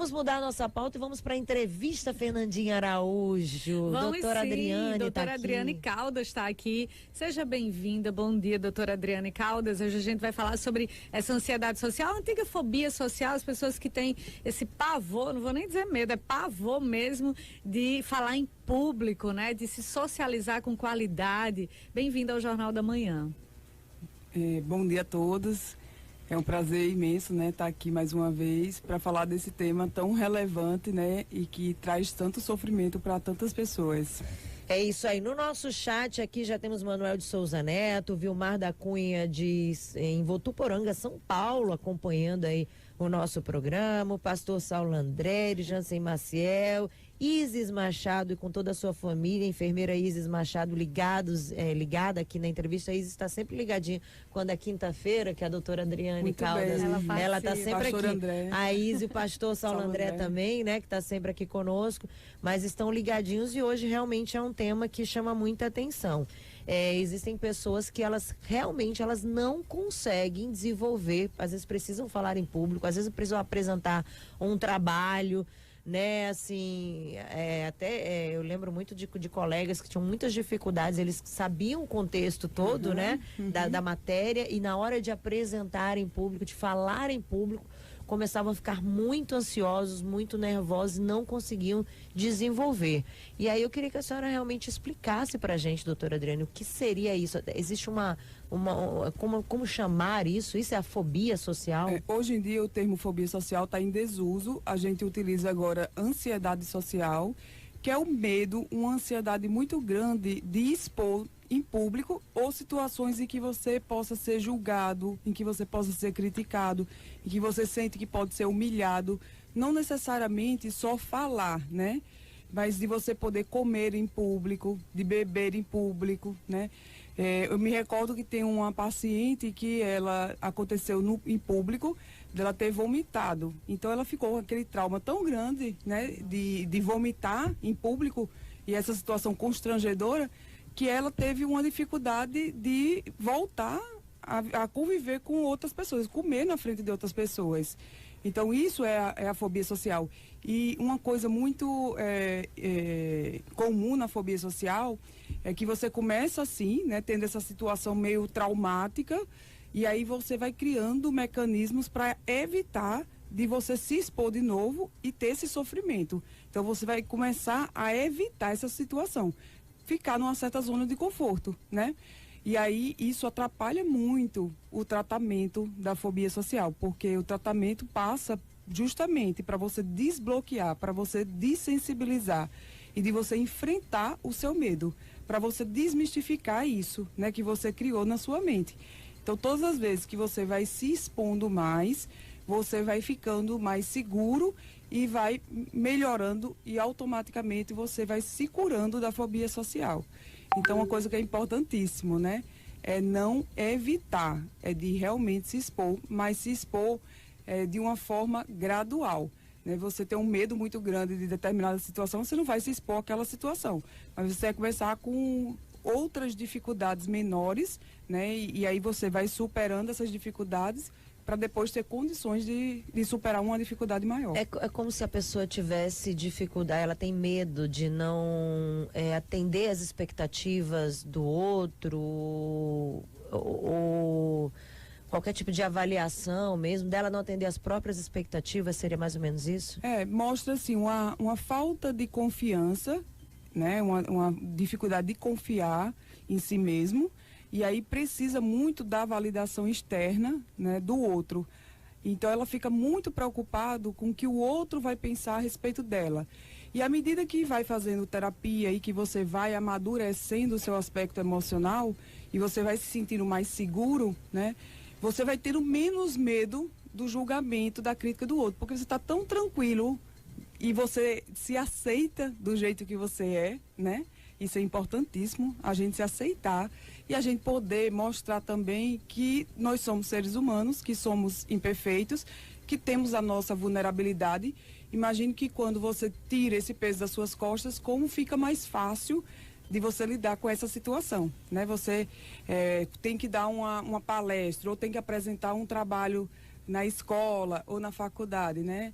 Vamos mudar a nossa pauta e vamos para a entrevista, Fernandinha Araújo. Vamos doutora sim, Adriane doutora tá Adriane aqui. Caldas está aqui. Seja bem-vinda. Bom dia, doutora Adriane Caldas. Hoje a gente vai falar sobre essa ansiedade social, a antiga fobia social, as pessoas que têm esse pavor, não vou nem dizer medo, é pavor mesmo de falar em público, né? De se socializar com qualidade. Bem-vinda ao Jornal da Manhã. Bom dia a todos. É um prazer imenso, né, estar aqui mais uma vez para falar desse tema tão relevante, né, e que traz tanto sofrimento para tantas pessoas. É isso aí. No nosso chat aqui já temos Manuel de Souza Neto, Vilmar da Cunha em Votuporanga, São Paulo, acompanhando aí o nosso programa, o pastor Saulo André, Jansen Maciel, Isis Machado e com toda a sua família, enfermeira Isis Machado ligada aqui na entrevista. A Isis está sempre ligadinha quando é quinta-feira, que a doutora Adriane Muito Caldas, bem. ela está sempre pastor aqui. André. A Isis e o pastor Saulo André também, né, que está sempre aqui conosco, mas estão ligadinhos e hoje realmente é um tema que chama muita atenção. Existem pessoas que elas não conseguem desenvolver, às vezes precisam falar em público, às vezes precisam apresentar um trabalho, né, assim, eu lembro muito de colegas que tinham muitas dificuldades, eles sabiam o contexto todo, né, da matéria, e na hora de apresentar em público, de falar em público, começavam a ficar muito ansiosos, muito nervosos, não conseguiam desenvolver. E aí eu queria que a senhora realmente explicasse pra gente, doutora Adriane, o que seria isso? Existe como chamar isso? Isso é a fobia social? Hoje em dia o termo fobia social está em desuso. A gente utiliza agora ansiedade social, que é o medo, uma ansiedade muito grande de expor em público ou situações em que você possa ser julgado, em que você possa ser criticado, em que você sente que pode ser humilhado, não necessariamente só falar, né? Mas de você poder comer em público, de beber em público, né? Eu me recordo que tem uma paciente que ela aconteceu em público, dela ter vomitado. Então ela ficou com aquele trauma tão grande, né? De vomitar em público e essa situação constrangedora, que ela teve uma dificuldade de voltar a conviver com outras pessoas, comer na frente de outras pessoas. Então isso é a fobia social. E uma coisa muito comum na fobia social é que você começa assim, né, tendo essa situação meio traumática, e aí você vai criando mecanismos para evitar de você se expor de novo e ter esse sofrimento. Então você vai começar a evitar essa situação, ficar numa certa zona de conforto, né? E aí isso atrapalha muito o tratamento da fobia social, porque o tratamento passa justamente para você desbloquear, para você dessensibilizar e de você enfrentar o seu medo, para você desmistificar isso, né, que você criou na sua mente. Então todas as vezes que você vai se expondo mais, você vai ficando mais seguro e vai melhorando e automaticamente você vai se curando da fobia social. Então uma coisa que é importantíssimo, né? É não evitar, é de realmente se expor, mas se expor de uma forma gradual. Né? Você tem um medo muito grande de determinada situação, você não vai se expor àquela situação. Mas você vai começar com outras dificuldades menores, né? E aí você vai superando essas dificuldades para depois ter condições de superar uma dificuldade maior. É como se a pessoa tivesse dificuldade, ela tem medo de não atender as expectativas do outro, ou qualquer tipo de avaliação mesmo, dela não atender as próprias expectativas, seria mais ou menos isso? Mostra assim uma falta de confiança, né? Uma dificuldade de confiar em si mesmo. E aí precisa muito da validação externa, né, do outro. Então ela fica muito preocupada com o que o outro vai pensar a respeito dela. E à medida que vai fazendo terapia e que você vai amadurecendo o seu aspecto emocional e você vai se sentindo mais seguro, né, você vai tendo menos medo do julgamento, da crítica do outro, porque você está tão tranquilo e você se aceita do jeito que você é, né? Isso é importantíssimo, a gente se aceitar e a gente poder mostrar também que nós somos seres humanos, que somos imperfeitos, que temos a nossa vulnerabilidade. Imagine que quando você tira esse peso das suas costas, como fica mais fácil de você lidar com essa situação, né? Você tem que dar uma palestra ou tem que apresentar um trabalho na escola ou na faculdade, né?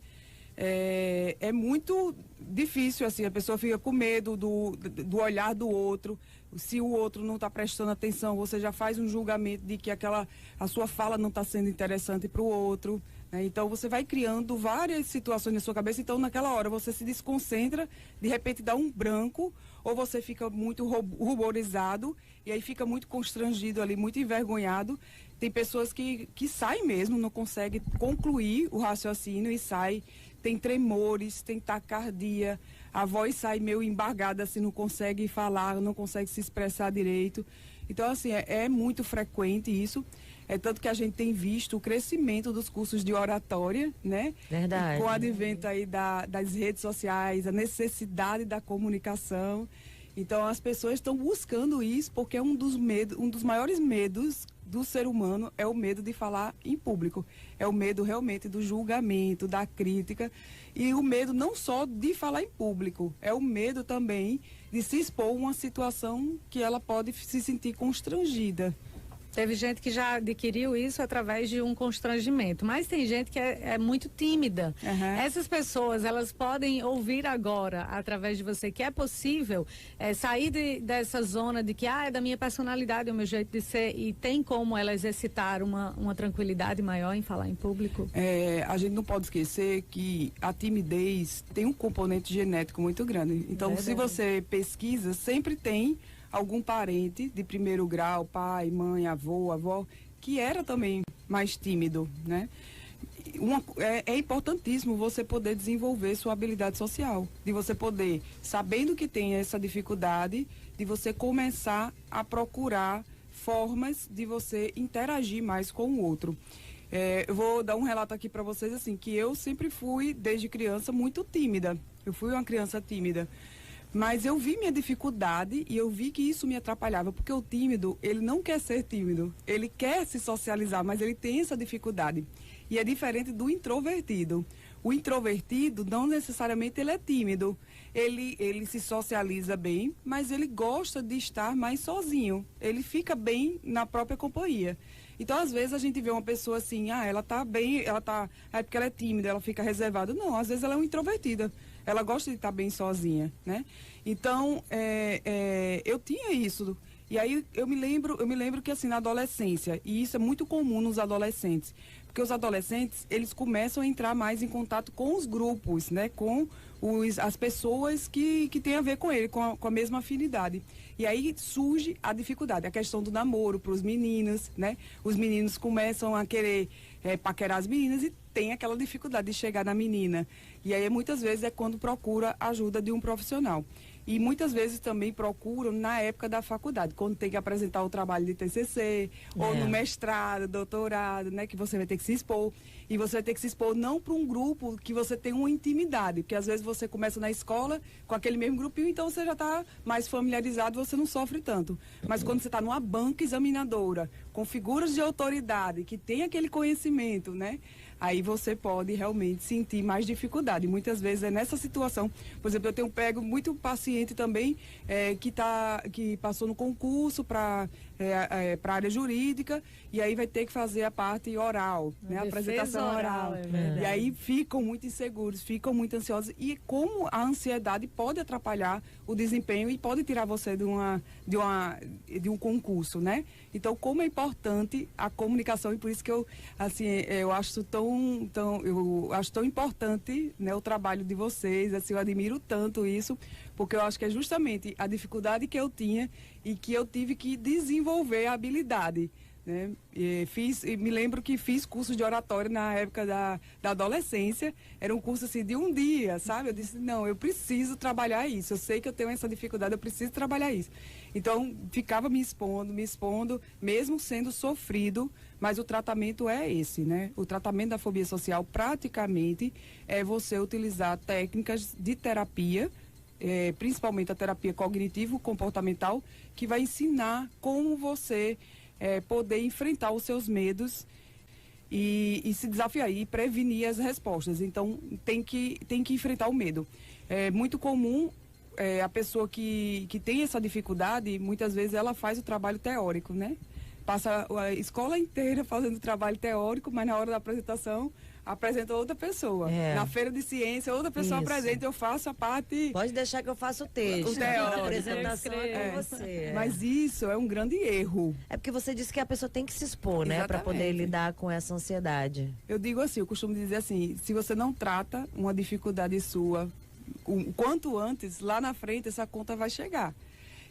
é muito difícil, assim, a pessoa fica com medo do olhar do outro. Se o outro não está prestando atenção, você já faz um julgamento de que a sua fala não está sendo interessante para o outro, né? Então você vai criando várias situações na sua cabeça, então naquela hora você se desconcentra, de repente dá um branco, ou você fica muito ruborizado, e aí fica muito constrangido ali, muito envergonhado. Tem pessoas que saem mesmo, não conseguem concluir o raciocínio e saem. Tem tremores, tem taquicardia, a voz sai meio embargada, assim, não consegue falar, não consegue se expressar direito. Então, assim, é muito frequente isso. É tanto que a gente tem visto o crescimento dos cursos de oratória, né? Verdade. E com o advento aí das redes sociais, a necessidade da comunicação. Então, as pessoas estão buscando isso porque é um dos maiores medos do ser humano é o medo de falar em público. É o medo realmente do julgamento, da crítica. E o medo não só de falar em público, é o medo também de se expor a uma situação que ela pode se sentir constrangida. Teve gente que já adquiriu isso através de um constrangimento, mas tem gente que é muito tímida. Uhum. Essas pessoas, elas podem ouvir agora, através de você, que é possível sair dessa zona de que é da minha personalidade, é o meu jeito de ser, e tem como ela exercitar uma tranquilidade maior em falar em público? A gente não pode esquecer que a timidez tem um componente genético muito grande. Então, se você pesquisa, sempre tem algum parente de primeiro grau, pai, mãe, avô, avó, que era também mais tímido, né? É importantíssimo você poder desenvolver sua habilidade social, de você poder, sabendo que tem essa dificuldade, de você começar a procurar formas de você interagir mais com o outro. Eu vou dar um relato aqui para vocês, assim, que eu sempre fui, desde criança, muito tímida. Eu fui uma criança tímida. Mas eu vi minha dificuldade e eu vi que isso me atrapalhava, porque o tímido, ele não quer ser tímido, ele quer se socializar, mas ele tem essa dificuldade. E é diferente do introvertido. O introvertido, não necessariamente ele é tímido, ele se socializa bem, mas ele gosta de estar mais sozinho, ele fica bem na própria companhia. Então, às vezes, a gente vê uma pessoa assim, ela tá bem, é porque ela é tímida, ela fica reservada. Não, às vezes ela é uma introvertida. Ela gosta de estar bem sozinha, né? Então, eu tinha isso. E aí, eu me lembro que, assim, na adolescência, e isso é muito comum nos adolescentes, porque os adolescentes, eles começam a entrar mais em contato com os grupos, né? Com as pessoas que têm a ver com ele, com a mesma afinidade. E aí surge a dificuldade, a questão do namoro para os meninos, né? Os meninos começam a querer paquerar as meninas e tem aquela dificuldade de chegar na menina. E aí muitas vezes é quando procura a ajuda de um profissional. E muitas vezes também procuram na época da faculdade, quando tem que apresentar o trabalho de TCC, ou no mestrado, doutorado, né? Que você vai ter que se expor. E você vai ter que se expor não para um grupo que você tem uma intimidade, porque às vezes você começa na escola com aquele mesmo grupinho, então você já está mais familiarizado, você não sofre tanto. Mas quando você está numa banca examinadora, com figuras de autoridade, que tem aquele conhecimento, né? Aí você pode realmente sentir mais dificuldade. Muitas vezes é nessa situação. Por exemplo, eu tenho pego muito paciente também que passou no concurso para a área jurídica e aí vai ter que fazer a parte oral, né? A apresentação oral. E aí ficam muito inseguros, ficam muito ansiosos. E como a ansiedade pode atrapalhar o desempenho e pode tirar você de um concurso, né? Então, como é importante a comunicação, e por isso que eu acho tão importante, né, o trabalho de vocês, assim, eu admiro tanto isso, porque eu acho que é justamente a dificuldade que eu tinha e que eu tive que desenvolver a habilidade, né? Me lembro que fiz curso de oratória na época da adolescência, era um curso assim de um dia, sabe? Eu disse, não, eu preciso trabalhar isso, eu sei que eu tenho essa dificuldade, eu preciso trabalhar isso. Então, ficava me expondo, mesmo sendo sofrido, mas o tratamento é esse, né? O tratamento da fobia social, praticamente, é você utilizar técnicas de terapia, principalmente a terapia cognitivo-comportamental, que vai ensinar como você poder enfrentar os seus medos e se desafiar e prevenir as respostas. Então, tem que enfrentar o medo. É muito comum a pessoa que tem essa dificuldade, muitas vezes ela faz o trabalho teórico, né? Passa a escola inteira fazendo trabalho teórico, mas na hora da apresentação apresenta outra pessoa. É. Na feira de ciência, outra pessoa Isso. apresenta, eu faço a parte... Pode deixar que eu faça o texto. O teórico. A apresentação é com você. É. Mas isso é um grande erro. É porque você disse que a pessoa tem que se expor, né? Para Exatamente. poder lidar com essa ansiedade. Eu digo assim, eu costumo dizer assim, se você não trata uma dificuldade sua o quanto antes, lá na frente essa conta vai chegar.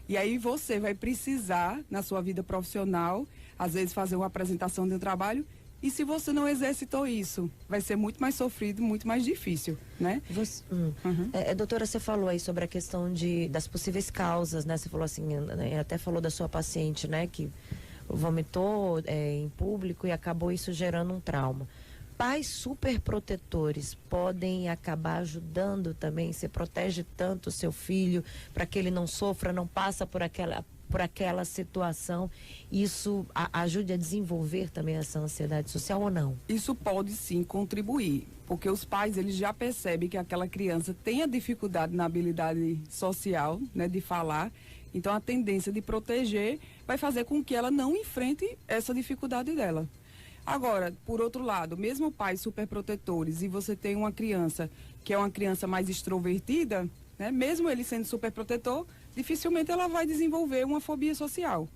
E aí você vai precisar, na sua vida profissional, às vezes fazer uma apresentação de um trabalho, e se você não exercitou isso, vai ser muito mais sofrido, muito mais difícil, né? Doutora, você falou aí sobre a questão das possíveis causas, né? Você falou assim, até falou da sua paciente, né? Que vomitou em público e acabou isso gerando um trauma. Pais superprotetores podem acabar ajudando também? Você protege tanto o seu filho para que ele não sofra, não passa por aquela situação, isso ajude a desenvolver também essa ansiedade social ou não? Isso pode sim contribuir, porque os pais eles já percebem que aquela criança tem a dificuldade na habilidade social, né, de falar, então a tendência de proteger vai fazer com que ela não enfrente essa dificuldade dela. Agora, por outro lado, mesmo pais superprotetores e você tem uma criança que é uma criança mais extrovertida, né, mesmo ele sendo superprotetor, dificilmente ela vai desenvolver uma fobia social.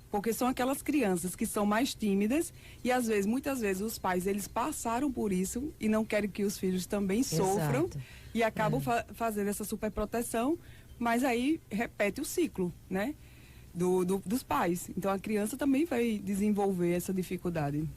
Porque são aquelas crianças que são mais tímidas e às vezes, muitas vezes, os pais eles passaram por isso e não querem que os filhos também sofram. Exato. E acabam fazendo essa superproteção, mas aí repete o ciclo, né? Dos pais. Então a criança também vai desenvolver essa dificuldade.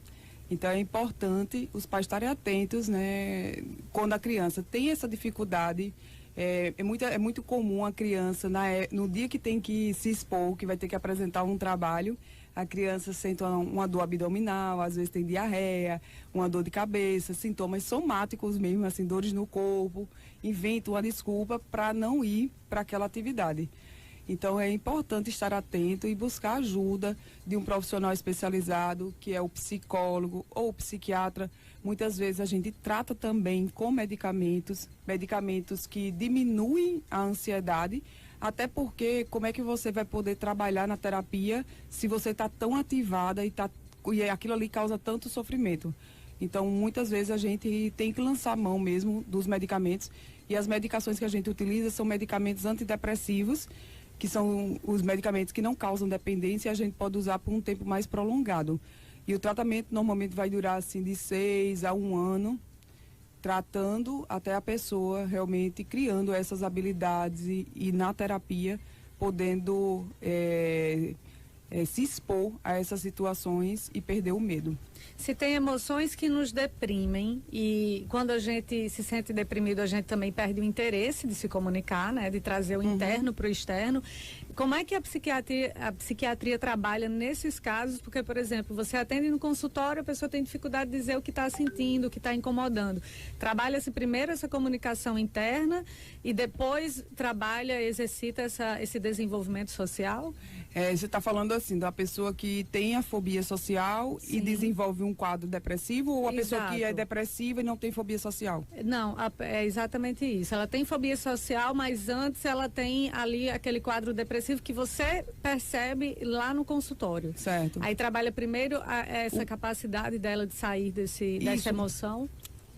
Então é importante os pais estarem atentos, né? Quando a criança tem essa dificuldade. É muito comum a criança, no dia que tem que se expor, que vai ter que apresentar um trabalho, a criança sente uma dor abdominal, às vezes tem diarreia, uma dor de cabeça, sintomas somáticos mesmo, assim, dores no corpo, inventa uma desculpa para não ir para aquela atividade. Então é importante estar atento e buscar ajuda de um profissional especializado, que é o psicólogo ou o psiquiatra. Muitas vezes a gente trata também com medicamentos que diminuem a ansiedade, até porque como é que você vai poder trabalhar na terapia se você está tão ativada e aquilo ali causa tanto sofrimento. Então muitas vezes a gente tem que lançar mão mesmo dos medicamentos, e as medicações que a gente utiliza são medicamentos antidepressivos, que são os medicamentos que não causam dependência e a gente pode usar por um tempo mais prolongado. E o tratamento normalmente vai durar assim de 6 a 1 ano, tratando até a pessoa realmente criando essas habilidades e na terapia podendo se expor a essas situações e perder o medo. Se tem emoções que nos deprimem e quando a gente se sente deprimido, a gente também perde o interesse de se comunicar, né? De trazer o interno para o externo. Como é que a psiquiatria trabalha nesses casos? Porque, por exemplo, você atende no consultório, a pessoa tem dificuldade de dizer o que está sentindo, o que está incomodando. Trabalha-se primeiro essa comunicação interna e depois exercita esse desenvolvimento social? Você está falando assim, da pessoa que tem a fobia social e desenvolve um quadro depressivo, ou a pessoa que é depressiva e não tem fobia social? Não, é exatamente isso. Ela tem fobia social, mas antes ela tem ali aquele quadro depressivo que você percebe lá no consultório. Certo. Aí trabalha primeiro essa capacidade dela de sair dessa emoção.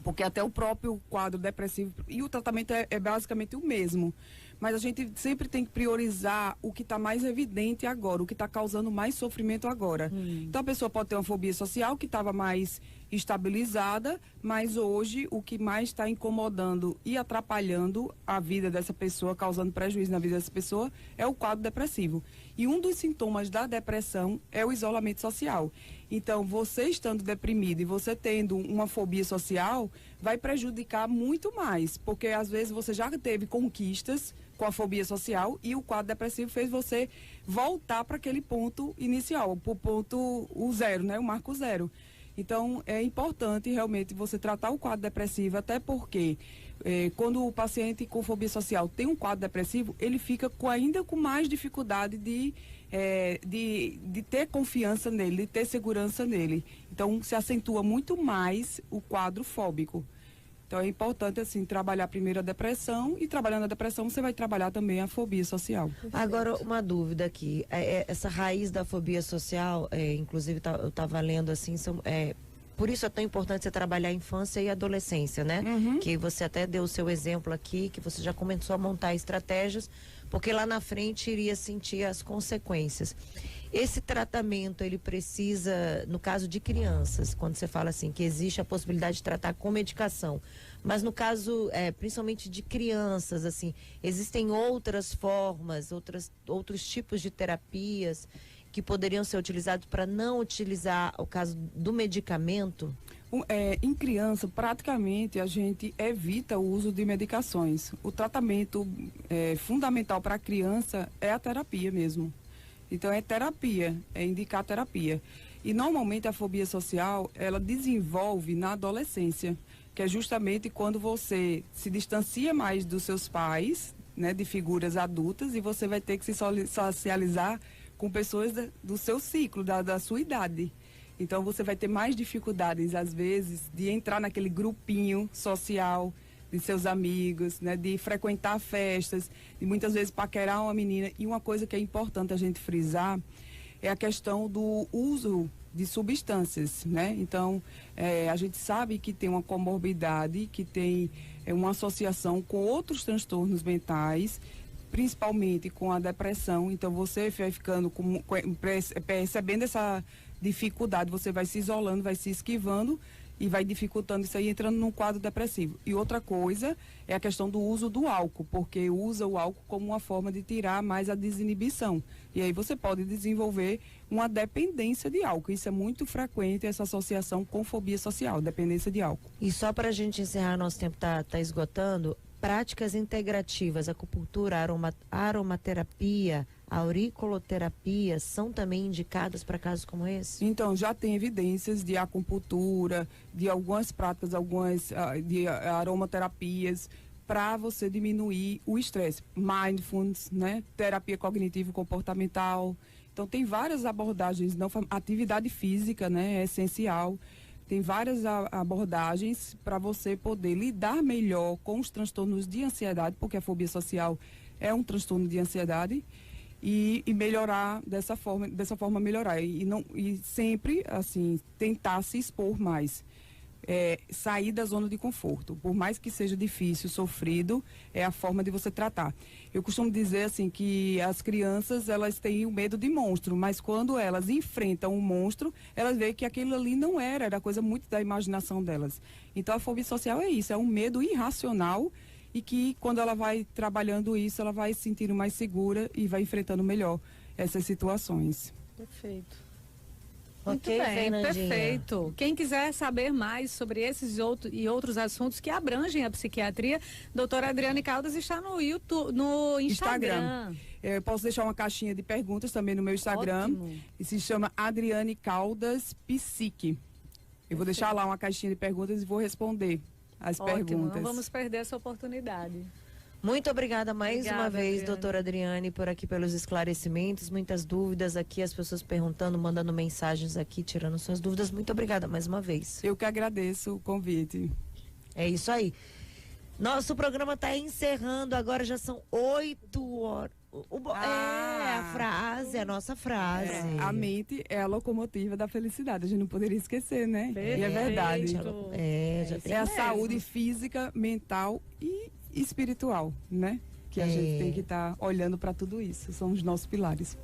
Porque até o próprio quadro depressivo e o tratamento é basicamente o mesmo. Mas a gente sempre tem que priorizar o que está mais evidente agora, o que está causando mais sofrimento agora. Então a pessoa pode ter uma fobia social que estava mais estabilizada, mas hoje o que mais está incomodando e atrapalhando a vida dessa pessoa, causando prejuízo na vida dessa pessoa, é o quadro depressivo. E um dos sintomas da depressão é o isolamento social. Então, você estando deprimido e você tendo uma fobia social, vai prejudicar muito mais, porque às vezes você já teve conquistas com a fobia social e o quadro depressivo fez você voltar para aquele ponto inicial, para o ponto zero, né? O marco zero. Então, é importante realmente você tratar o quadro depressivo, até porque quando o paciente com fobia social tem um quadro depressivo, ele fica ainda com mais dificuldade de ter confiança nele, de ter segurança nele. Então, se acentua muito mais o quadro fóbico. Então, é importante, assim, trabalhar primeiro a depressão e, trabalhando a depressão, você vai trabalhar também a fobia social. Agora, uma dúvida aqui. Essa raiz da fobia social, inclusive eu estava lendo, assim, por isso é tão importante você trabalhar a infância e a adolescência, né? Que você até deu o seu exemplo aqui, que você já começou a montar estratégias, porque lá na frente iria sentir as consequências. Esse tratamento, ele precisa, no caso de crianças, quando você fala assim, que existe a possibilidade de tratar com medicação, mas no caso, principalmente de crianças, assim, existem outras formas, outros tipos de terapias que poderiam ser utilizados para não utilizar o caso do medicamento? Em criança, praticamente, a gente evita o uso de medicações. O tratamento fundamental para a criança é a terapia mesmo. Então, é terapia, é indicar terapia. E, normalmente, a fobia social, ela desenvolve na adolescência, que é justamente quando você se distancia mais dos seus pais, né, de figuras adultas, e você vai ter que se socializar com pessoas do seu ciclo, da sua idade. Então, você vai ter mais dificuldades, às vezes, de entrar naquele grupinho social de seus amigos, né, de frequentar festas, de muitas vezes paquerar uma menina. E uma coisa que é importante a gente frisar é a questão do uso de substâncias, né? Então, a gente sabe que tem uma comorbidade, que tem uma associação com outros transtornos mentais, principalmente com a depressão. Então, você vai ficando percebendo essa dificuldade, você vai se isolando, vai se esquivando e vai dificultando isso aí, entrando num quadro depressivo. E outra coisa é a questão do uso do álcool, porque usa o álcool como uma forma de tirar mais a desinibição. E aí você pode desenvolver uma dependência de álcool. Isso é muito frequente, essa associação com fobia social, dependência de álcool. E só para a gente encerrar, nosso tempo tá esgotando, práticas integrativas, acupuntura, aromaterapia, auriculoterapia são também indicadas para casos como esse? Então, já tem evidências de acupuntura, de algumas práticas, de aromaterapias, para você diminuir o estresse. Mindfulness, né? Terapia cognitivo-comportamental. Então, tem várias abordagens. Atividade física, né? É essencial. Tem várias abordagens para você poder lidar melhor com os transtornos de ansiedade, porque a fobia social é um transtorno de ansiedade, e melhorar dessa forma melhorar. E sempre, assim, tentar se expor mais. Sair da zona de conforto. Por mais que seja difícil, sofrido, é a forma de você tratar. Eu costumo dizer assim que as crianças, elas têm o medo de monstro, mas quando elas enfrentam um monstro, elas veem que aquilo ali não era coisa muito da imaginação delas. Então a fobia social é isso, é um medo irracional, e que quando ela vai trabalhando isso, ela vai se sentindo mais segura e vai enfrentando melhor essas situações. Perfeito. Ok, Muito bem, Fernandinha. perfeito. Quem quiser saber mais sobre esses e outros assuntos que abrangem a psiquiatria, doutora Adriane Caldas está no YouTube, no Instagram. Eu posso deixar uma caixinha de perguntas também no meu Instagram. Ótimo. E se chama Adriane Caldas Psique. Eu vou deixar lá uma caixinha de perguntas e vou responder as Ótimo, perguntas. não vamos perder essa oportunidade. Muito obrigada mais Obrigada, uma vez, Adriane. doutora Adriane, por aqui pelos esclarecimentos, muitas dúvidas aqui, as pessoas perguntando, mandando mensagens aqui, tirando suas dúvidas. Muito obrigada mais uma vez. Eu que agradeço o convite. É isso aí. Nosso programa está encerrando, agora já são 8 horas. A frase, a nossa frase. A mente é a locomotiva da felicidade, a gente não poderia esquecer, né? E é verdade. Já tem É a mesmo. saúde física, mental e espiritual, né? Que a gente tem que estar olhando para tudo isso. São os nossos pilares.